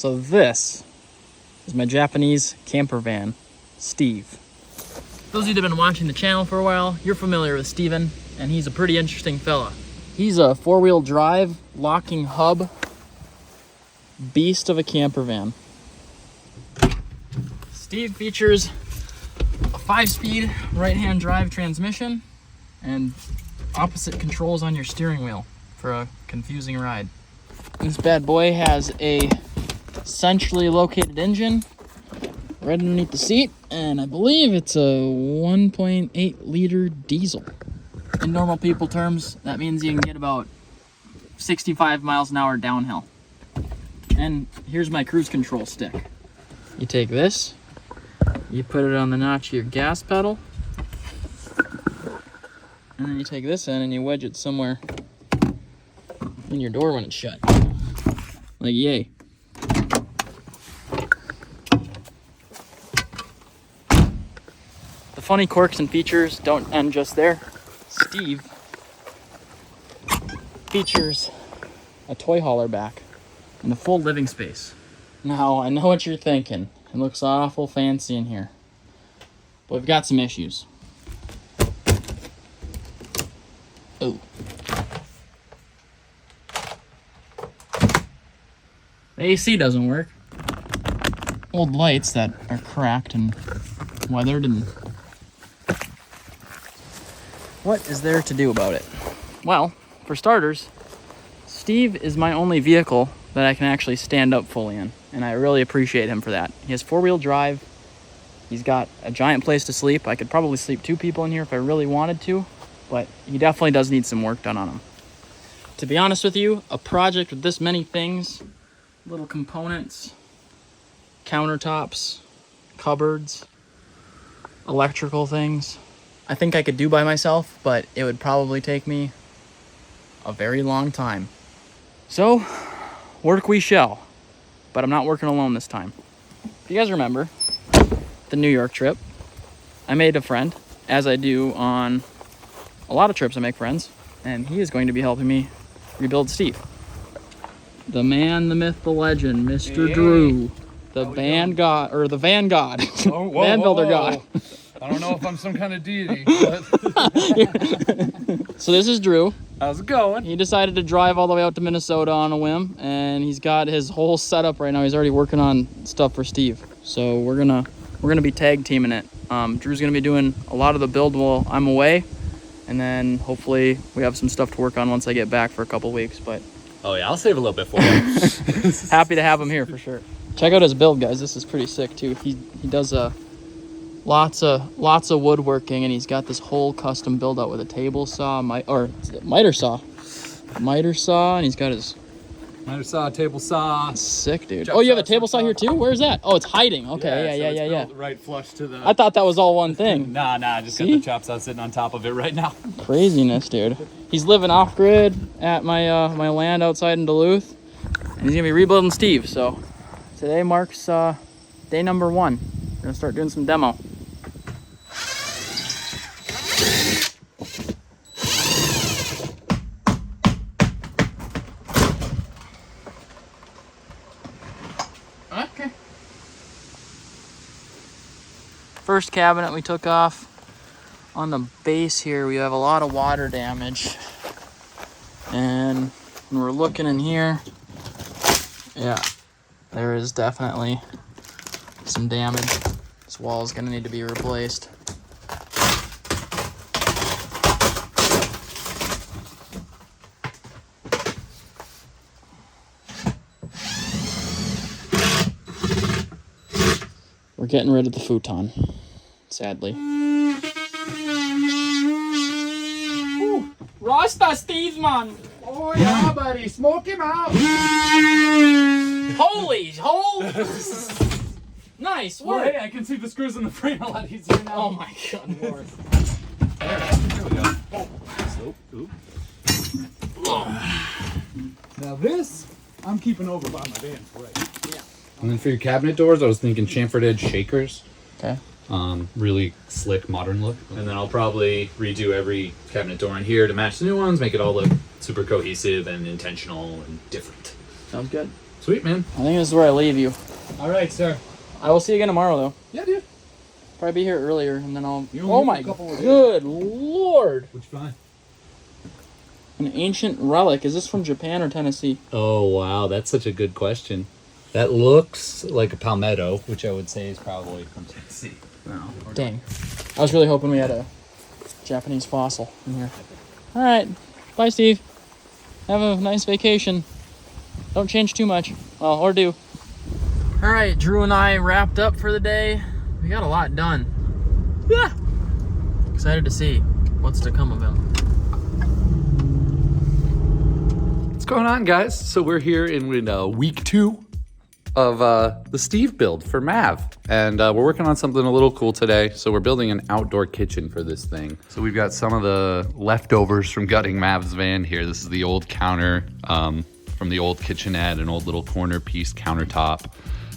So this is my Japanese camper van, Steve. Those of you that have been watching the channel for a while, you're familiar with Steven, and he's a pretty interesting fella. He's a four-wheel drive, locking hub, beast of a camper van. Steve features a 5-speed right-hand drive transmission and opposite controls on your steering wheel for a confusing ride. This bad boy has a centrally located engine right underneath the seat, and I believe it's a 1.8 liter diesel. In normal people terms, that means you can get about 65 miles an hour downhill. And here's my cruise control stick. You take this, you put it on the notch of your gas pedal, and then you take this in and you wedge it somewhere in your door when it's shut. Like, yay. The funny quirks and features don't end just there. Steve features a toy hauler back and a full living space. Now, I know what you're thinking. It looks awful fancy in here, but we've got some issues. Oh. The AC doesn't work. Old lights that are cracked and weathered, and what is there to do about it? Well, for starters, Steve is my only vehicle that I can actually stand up fully in, and I really appreciate him for that. He has four-wheel drive. He's got a giant place to sleep. I could probably sleep 2 people in here if I really wanted to, but he definitely does need some work done on him. To be honest with you, a project with this many things, little components, countertops, cupboards, electrical things, I think I could do by myself, but it would probably take me a very long time. So, work we shall, but I'm not working alone this time. If you guys remember the New York trip, I made a friend, as I do on a lot of trips I make friends, and he is going to be helping me rebuild Steve. The man, the myth, the legend, Mr. Hey. Drew, the van god, or the van god, Oh, whoa, van builder whoa. god. I don't know if I'm some kind of deity, but So this is Drew. how's it going? He decided to drive all the way out to Minnesota on a whim, and he's got his whole setup right now. He's already working on stuff for Steve. So we're gonna be tag teaming it. Drew's gonna be doing a lot of the build while I'm away, and then hopefully we have some stuff to work on once I get back for a couple weeks. But Oh yeah, I'll save a little bit for you. happy to have him here for sure. Check out his build, guys. This is pretty sick too. He does lots of woodworking, and he's got this whole custom build out with a table saw, miter saw, and he's got his Miter saw, table saw. sick, dude. Chop Oh, you have a saw, table chop saw here saw. too? Where's that? Oh, it's hiding. Okay, So yeah. it's built right flush to the. I thought that was all one thing. Nah, just got See? the chop saw sitting on top of it right now. Craziness, dude. He's living off grid at my my land outside in Duluth, and he's gonna be rebuilding Steve. So today marks day number 1. We're gonna start doing some demo. Okay. First cabinet we took off. On the base here, we have a lot of water damage. And when we're looking in here, yeah, there is definitely some damage. This wall is gonna need to be replaced. We're getting rid of the futon, sadly. Rasta Steve, man! Oh yeah, buddy, smoke him out. Holy hole! Nice Well, work! hey, I can see the screws in the frame a lot easier now. Oh my god, Lord. There we go. Oop. Now this, I'm keeping over by my van for right. And then for your cabinet doors, I was thinking chamfered edge shakers. Okay. Really slick, modern look. And then I'll probably redo every cabinet door in here to match the new ones, make it all look super cohesive and intentional and different. Sounds good. Sweet, man. I think this is where I leave you. All right, sir. I will see you again tomorrow, though. Yeah, dude. Probably be here earlier, and then I'll... You'll Oh need my a couple of days. good lord! Which fine. An ancient relic. Is this from Japan or Tennessee? Oh, wow. That's such a good question. That looks like a palmetto, which I would say is probably from Tennessee. No. Dang. I was really hoping we had a Japanese fossil in here. Alright. Bye, Steve. Have a nice vacation. Don't change too much. Well, or do. Alright, Drew and I wrapped up for the day. We got a lot done. Yeah. Excited to see what's to come of it. What's going on, guys? So we're here in week 2 of the Steve build for Mav. And we're working on something a little cool today. So we're building an outdoor kitchen for this thing. So we've got some of the leftovers from gutting Mav's van here. This is the old counter from the old kitchenette, an old little corner piece countertop.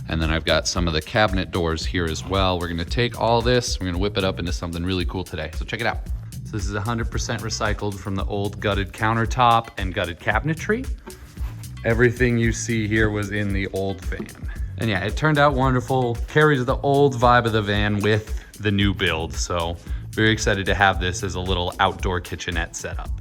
And then I've got some of the cabinet doors here as well. We're gonna take all this, we're gonna whip it up into something really cool today. So check it out. So this is 100% recycled from the old gutted countertop and gutted cabinetry. Everything you see here was in the old van. And yeah, it turned out wonderful. Carries the old vibe of the van with the new build. So very excited to have this as a little outdoor kitchenette setup.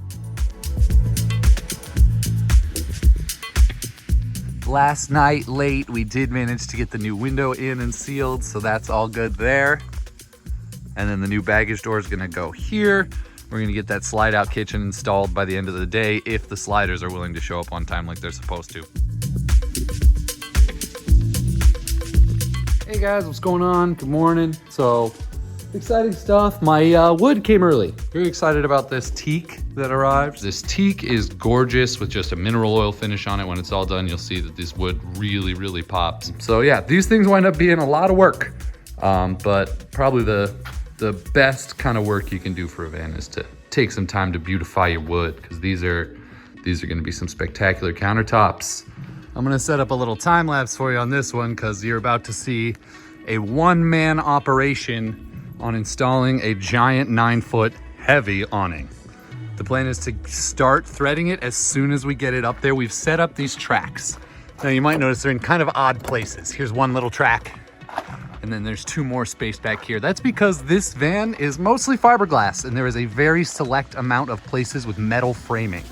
Last night late, we did manage to get the new window in and sealed, so that's all good there. And then the new baggage door is gonna go here. We're gonna get that slide out kitchen installed by the end of the day if the sliders are willing to show up on time like they're supposed to. Hey guys, what's going on? Good morning. So, exciting stuff. My wood came early. Very excited about this teak that arrived. This teak is gorgeous with just a mineral oil finish on it. When it's all done, you'll see that this wood really, really pops. So yeah, these things wind up being a lot of work, but probably the best kind of work you can do for a van is to take some time to beautify your wood, because these are going to be some spectacular countertops. I'm going to set up a little time lapse for you on this one, because you're about to see a one-man operation on installing a giant 9-foot heavy awning. The plan is to start threading it as soon as we get it up there. We've set up these tracks. Now you might notice they're in kind of odd places. Here's one little track, and then there's 2 more spaced back here. That's because this van is mostly fiberglass, and there is a very select amount of places with metal framing.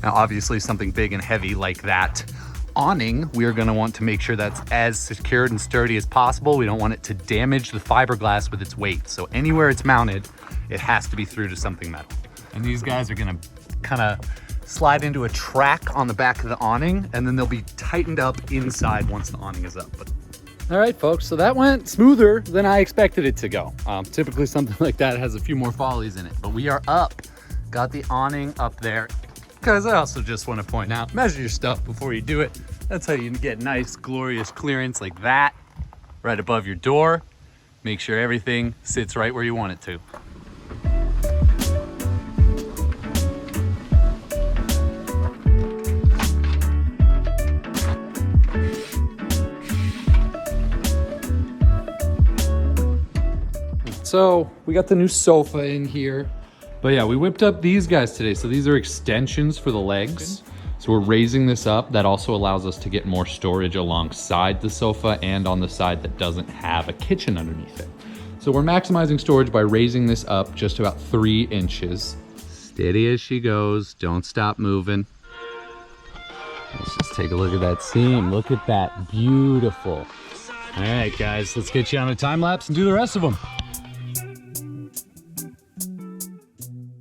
Now, obviously something big and heavy like that awning, we are gonna want to make sure that's as secured and sturdy as possible. We don't want it to damage the fiberglass with its weight. So anywhere it's mounted, it has to be through to something metal. And these guys are gonna kind of slide into a track on the back of the awning, and then they'll be tightened up inside once the awning is up. But all right, folks, so that went smoother than I expected it to go. Typically something like that has a few more follies in it, but we are up. Got the awning up there. Guys, I also just want to point out, measure your stuff before you do it. That's how you get nice, glorious clearance like that, right above your door. Make sure everything sits right where you want it to. So we got the new sofa in here. But yeah, we whipped up these guys today. So these are extensions for the legs. So we're raising this up. That also allows us to get more storage alongside the sofa and on the side that doesn't have a kitchen underneath it. So we're maximizing storage by raising this up just about 3 inches. Steady as she goes, don't stop moving. Let's just take a look at that seam. Look at that, beautiful. All right, guys, let's get you on a time lapse and do the rest of them.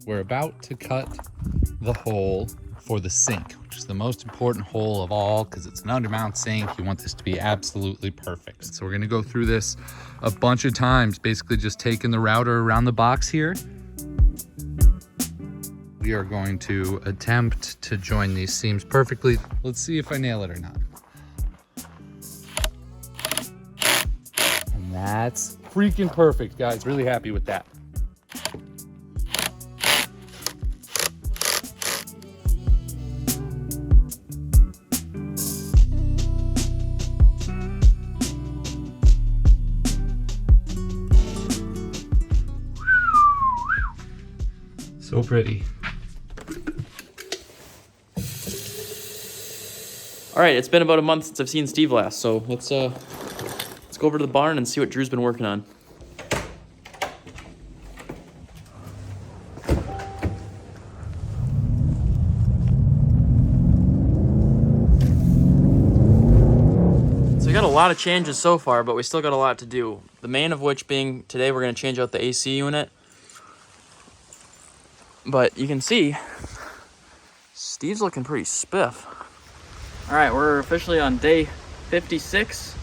We're about to cut the hole for the sink, which is the most important hole of all, because it's an undermount sink. You want this to be absolutely perfect. So we're gonna go through this a bunch of times, basically just taking the router around the box here. We are going to attempt to join these seams perfectly. Let's see if I nail it or not. And that's freaking perfect, guys. Really happy with that. So pretty. All right, it's been about a month since I've seen Steve last, so let's go over to the barn and see what Drew's been working on. So we got a lot of changes so far, but we still got a lot to do. The main of which being today we're going to change out the AC unit. But you can see Steve's looking pretty spiff. All right, we're officially on day 56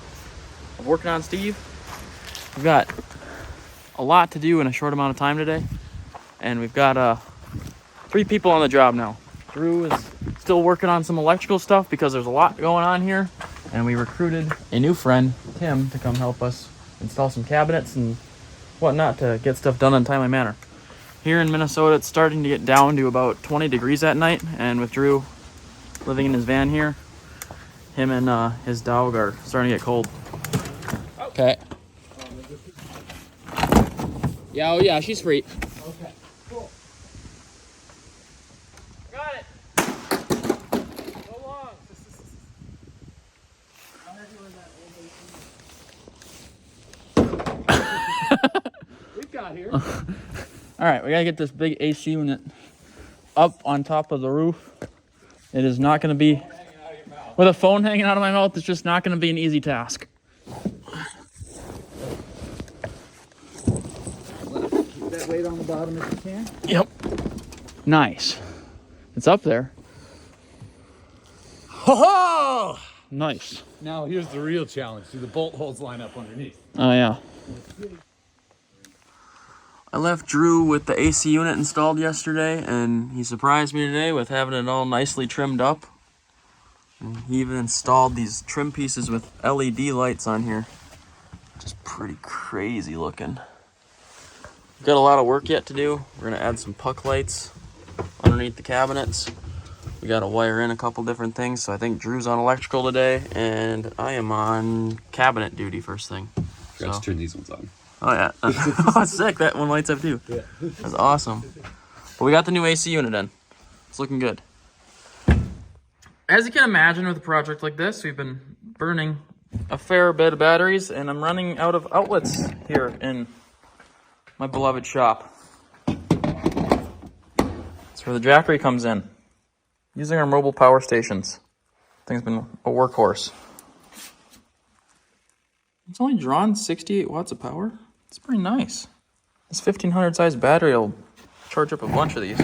of working on Steve. We've got a lot to do in a short amount of time today. And we've got 3 people on the job now. Drew is still working on some electrical stuff because there's a lot going on here. And we recruited a new friend, Tim, to come help us install some cabinets and whatnot to get stuff done in a timely manner. Here in Minnesota, it's starting to get down to about 20 degrees at night. And with Drew living in his van here, him and his dog are starting to get cold. Okay. Yeah, oh yeah, she's free. Okay, cool. Got it. So long. We've got here. All right, we gotta get this big AC unit up on top of the roof. It is not gonna be, with a phone hanging out of my mouth, it's just not gonna be an easy task. Keep that weight on the bottom if you can. Yep. Nice. It's up there. Ho-ho! Nice. Now here's the real challenge. Do the bolt holes line up underneath? Oh yeah. I left Drew with the AC unit installed yesterday, and he surprised me today with having it all nicely trimmed up. And he even installed these trim pieces with LED lights on here. Just pretty crazy looking. Got a lot of work yet to do. We're gonna add some puck lights underneath the cabinets. We gotta wire in a couple different things, so I think Drew's on electrical today, and I am on cabinet duty first thing. Forgot to turn these ones on. Oh yeah, oh, sick, that one lights up too. Yeah. That's awesome. But we got the new AC unit in. It's looking good. As you can imagine with a project like this, we've been burning a fair bit of batteries, and I'm running out of outlets here in my beloved shop. That's where the jackery comes in. Using our mobile power stations. Thing's been a workhorse. It's only drawn 68 watts of power. It's pretty nice. This 1500 size battery will charge up a bunch of these.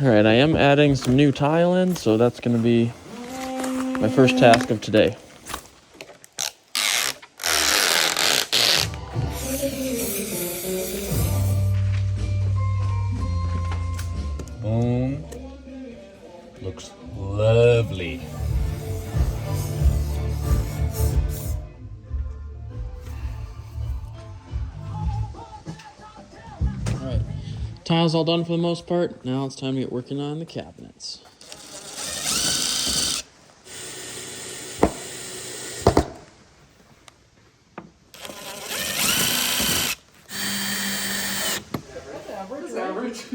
All right, I am adding some new tile in, so that's going to be my first task of today. Boom. Looks lovely. Alright, tile's all done for the most part. Now it's time to get working on the cabinets. Average.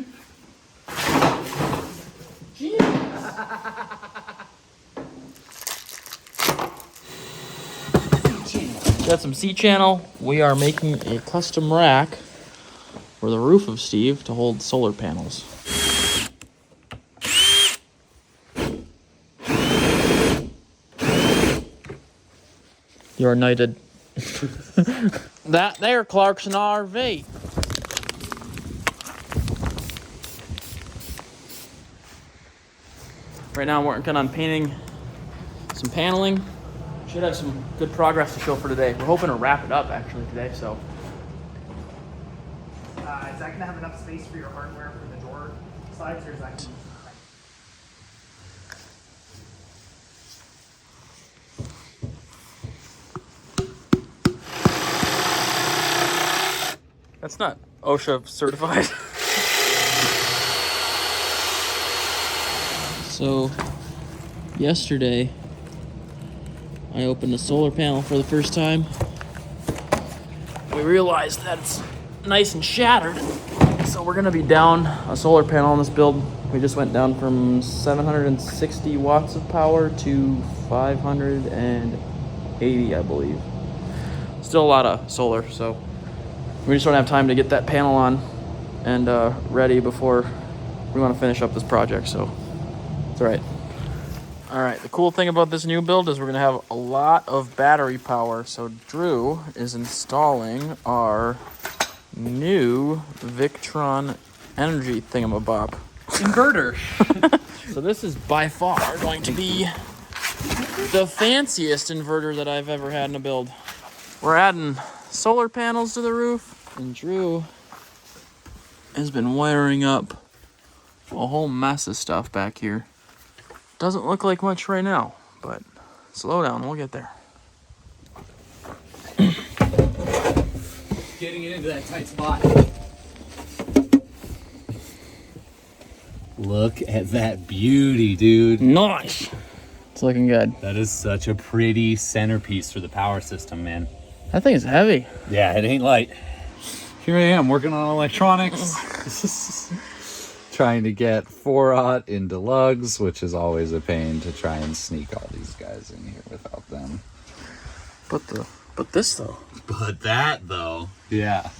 Got some C-channel. We are making a custom rack for the roof of Steve to hold solar panels. You're knighted. That there, Clarkson RV. Right now I'm working on painting some paneling. Should have some good progress to show for today. We're hoping to wrap it up actually today, so. Is that going to have enough space for your hardware for the door sides, or is that going to be... That's not OSHA certified. So, yesterday, I opened a solar panel for the first time. We realized that it's nice and shattered, so we're gonna be down a solar panel on this build We just went down from 760 watts of power to 580, I believe. Still a lot of solar, so we just don't have time to get that panel on and ready before we want to finish up this project, so it's all right. All right, the cool thing about this new build is we're gonna have a lot of battery power. So Drew is installing our new Victron energy thingamabob. Inverter. So this is by far going to be the fanciest inverter that I've ever had in a build. We're adding solar panels to the roof, and Drew has been wiring up a whole mess of stuff back here. Doesn't look like much right now, but slow down, we'll get there. Getting it into that tight spot. Look at that beauty, dude. Nice. It's looking good. That is such a pretty centerpiece for the power system, man. That thing is heavy. Yeah, it ain't light. Here I am working on electronics. Trying to get 4-aught into lugs, which is always a pain to try and sneak all these guys in here without them. But this though. But that though. Yeah.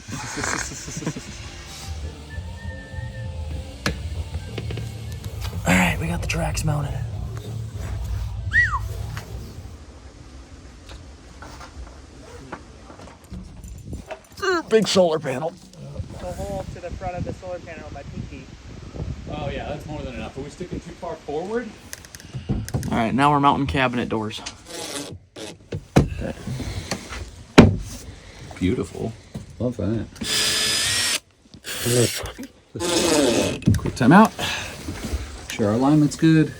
All right, we got the tracks mounted. Big solar panel. The hole to the front of the solar panel by pinky. Oh yeah, that's more than enough. Are we sticking too far forward? All right, now we're mounting cabinet doors. Beautiful. Love that. Quick time out. Make sure our alignment's good.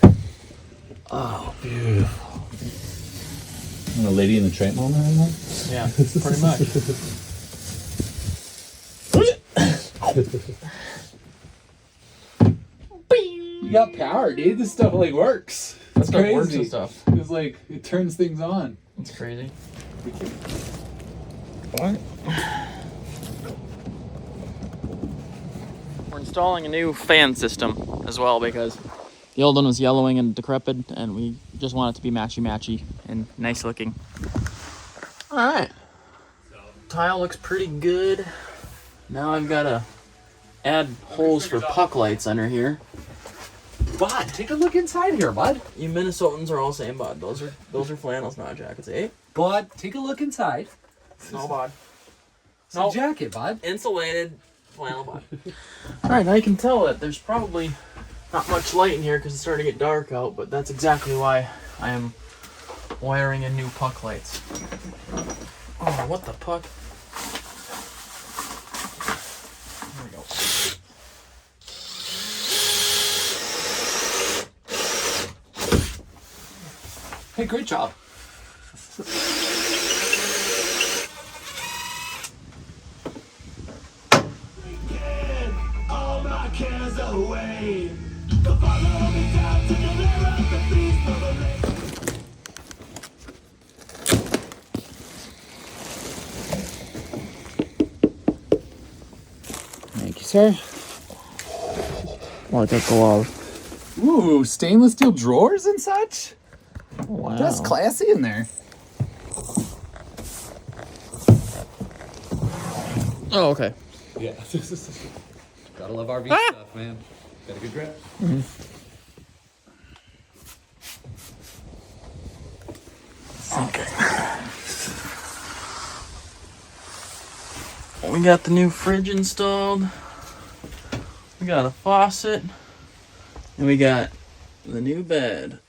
Oh, beautiful. And a Lady in the Tramp moment right now? Yeah, pretty much. You got power, dude. This stuff like works. It's Stuff crazy. works and stuff. It's like it turns things on. It's crazy. What? We're installing a new fan system as well because the old one was yellowing and decrepit, and we just want it to be matchy and nice looking. All right. Tile looks pretty good. Now I've got to add holes for puck lights under here. Bud, take a look inside here, bud. You Minnesotans are all saying bud. Those are flannels, not jackets, eh? Bud, take a look inside. No bud. It's a jacket, bud. Insulated flannel bud. All right, now you can tell that there's probably not much light in here because it's starting to get dark out, but that's exactly why I am wiring in new puck lights. Oh, what the puck? There we go. Hey, great job. All my cares away. The follow me down to the lair of the beast of the lake. Thank you, sir. Let that go off. Ooh, stainless steel drawers and such? Wow. That's classy in there. Oh, okay. Yeah. Gotta love RV stuff, man. Got a good grip. Okay. We got the new fridge installed. We got a faucet. And we got the new bed,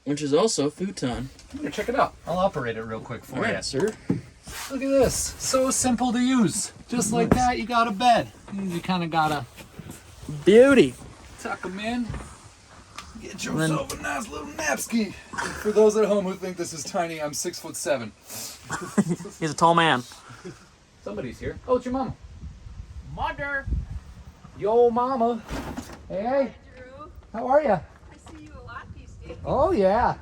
which is also futon. Here, check it out. I'll operate it real quick for All you. right, sir. Look at this. So simple to use. Just like that, you got a bed. You kind of gotta Beauty. tuck them in. Get yourself a nice little napski. For those at home who think this is tiny, I'm 6'7". He's a tall man. Somebody's here. Oh, it's your mama. Mother. Yo, mama. Hey, Hi, Drew. how are ya? I see you a lot these days. Oh, yeah.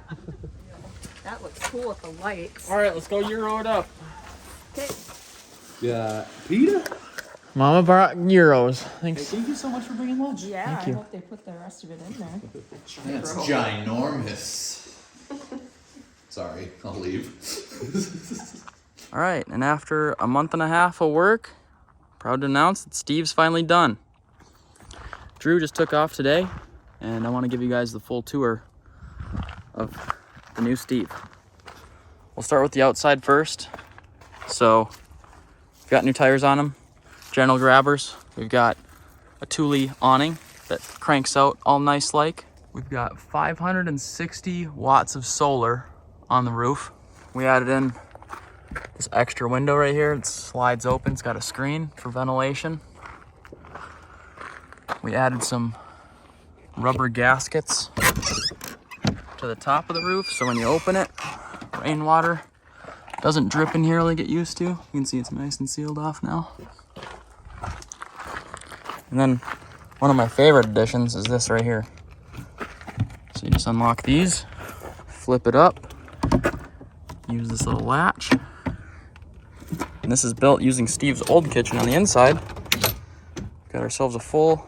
That looks cool with the lights. All right, let's go Euro it up. Okay. Yeah, Peter? Mama brought gyros. Thanks. Thank you so much for bringing lunch. Yeah, Thank you. I hope they put the rest of it in there. That's ginormous. Sorry, I'll leave. All right, and after a month and a half of work, proud to announce that Steve's finally done. Drew just took off today, and I want to give you guys the full tour of the new Steve. We'll start with the outside first. So, we've got new tires on them, general grabbers. We've got a Thule awning that cranks out all nice like. We've got 560 watts of solar on the roof. We added in this extra window right here. It slides open. It's got a screen for ventilation. We added some rubber gaskets to the top of the roof, so when you open it, rainwater doesn't drip in here like it used to. You can see it's nice and sealed off now. And then one of my favorite additions is this right here. So you just unlock these, flip it up, use this little latch. And this is built using Steve's old kitchen on the inside. Got ourselves a full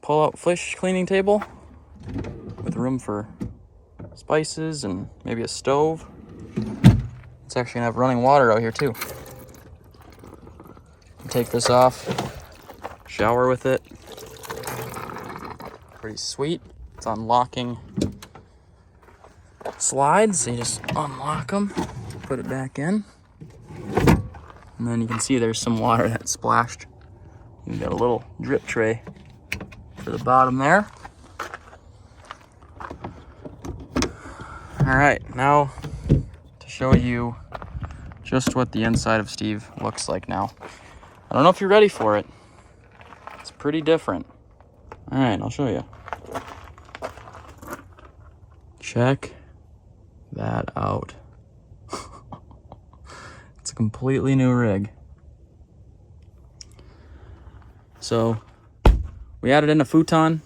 pull-out fish cleaning table with room for spices and maybe a stove. It's actually gonna have running water out here too. Take this off, shower with it. Pretty sweet. It's unlocking slides, so you just unlock them, put it back in. And then you can see there's some water that splashed. You got a little drip tray for the bottom there. All right, now to show you just what the inside of Steve looks like now. I don't know if you're ready for it. It's pretty different. All right, I'll show you. Check that out. It's a completely new rig. So we added in a futon.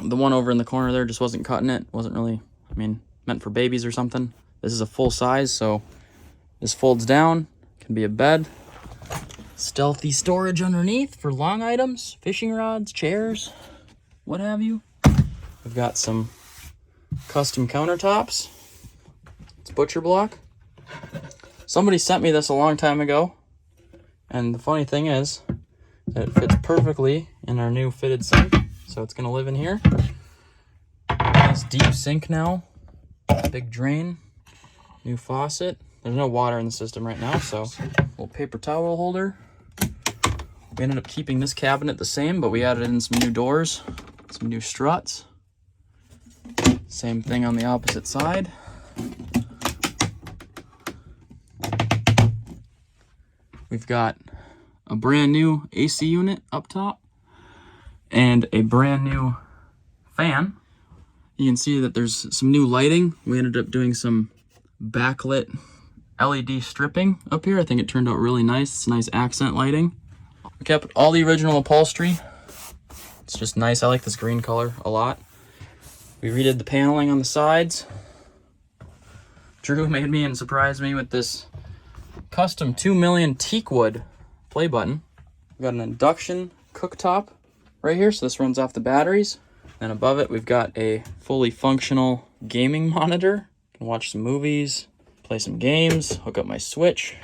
The one over in the corner there just wasn't cutting it. Wasn't really, meant for babies or something. This is a full size, so this folds down, can be a bed. Stealthy storage underneath for long items, fishing rods, chairs, what have you. We've got some custom countertops. It's butcher block. Somebody sent me this a long time ago, and the funny thing is that it fits perfectly in our new fitted sink, so it's gonna live in here. Nice deep sink now, big drain, new faucet. There's no water in the system right now, so little paper towel holder. We ended up keeping this cabinet the same, but we added in some new doors, some new struts. Same thing on the opposite side. We've got a brand new AC unit up top and a brand new fan. You can see that there's some new lighting. We ended up doing some backlit LED stripping up here. I think it turned out really nice. It's nice accent lighting. We kept all the original upholstery. It's just nice. I like this green color a lot. We redid the paneling on the sides. Drew made me and surprised me with this custom 2 million teak wood play button. We've got an induction cooktop right here, so this runs off the batteries. And above it, we've got a fully functional gaming monitor. You can watch some movies, play some games, hook up my Switch.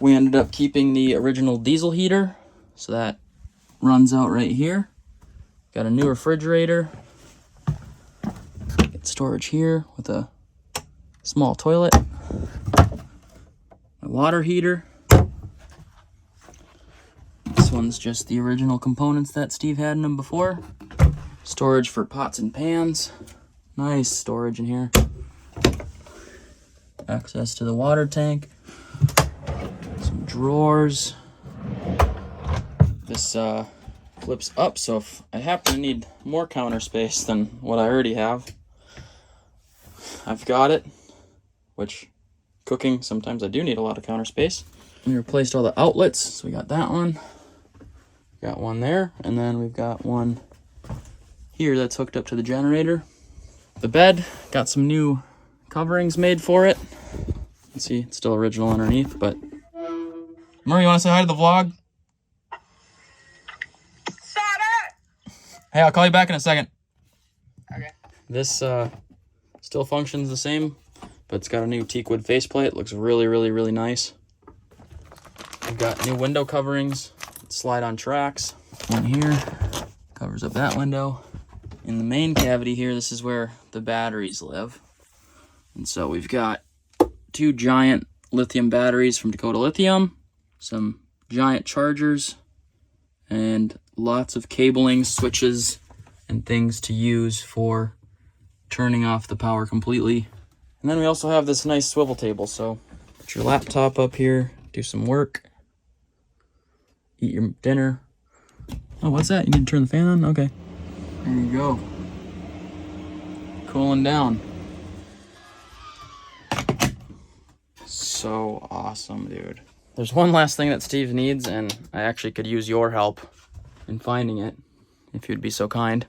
We ended up keeping the original diesel heater, so that runs out right here. Got a new refrigerator. Get storage here with a small toilet. A water heater. This one's just the original components that Steve had in them before. Storage for pots and pans. Nice storage in here. Access to the water tank. Some drawers. This flips up, so if I happen to need more counter space than what I already have, I've got it. Which, cooking, sometimes I do need a lot of counter space. We replaced all the outlets, so we got that one. Got one there, and then we've got one here that's hooked up to the generator. The bed, got some new coverings made for it. You can see it's still original underneath, but... Murray, you want to say hi to the vlog? Hey, I'll call you back in a second. Okay. This still functions the same, but it's got a new teak wood faceplate. It looks really, really, really nice. We've got new window coverings, slide on tracks. One here covers up that window. In the main cavity here, this is where the batteries live. And so we've got 2 giant lithium batteries from Dakota Lithium, some giant chargers, and lots of cabling, switches, and things to use for turning off the power completely. And then we also have this nice swivel table, so put your laptop up here, do some work, eat your dinner. Oh, what's that? You need to turn the fan on? Okay. There you go. Cooling down. So awesome, dude. There's one last thing that Steve needs, and I actually could use your help in finding it, if you'd be so kind.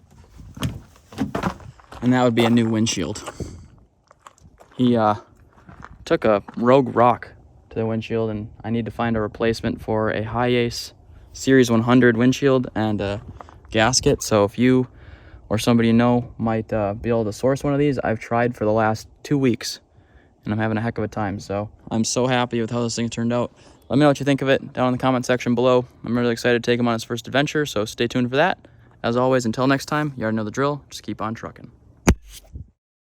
And that would be a new windshield. He took a rogue rock to the windshield, and I need to find a replacement for a Hi-Ace Series 100 windshield and a gasket. So if you or somebody you know might be able to source one of these, I've tried for the last 2 weeks, and I'm having a heck of a time. So I'm so happy with how this thing turned out. Let me know what you think of it down in the comment section below. I'm really excited to take him on his first adventure, so stay tuned for that. As always, until next time, you already know the drill. Just keep on trucking.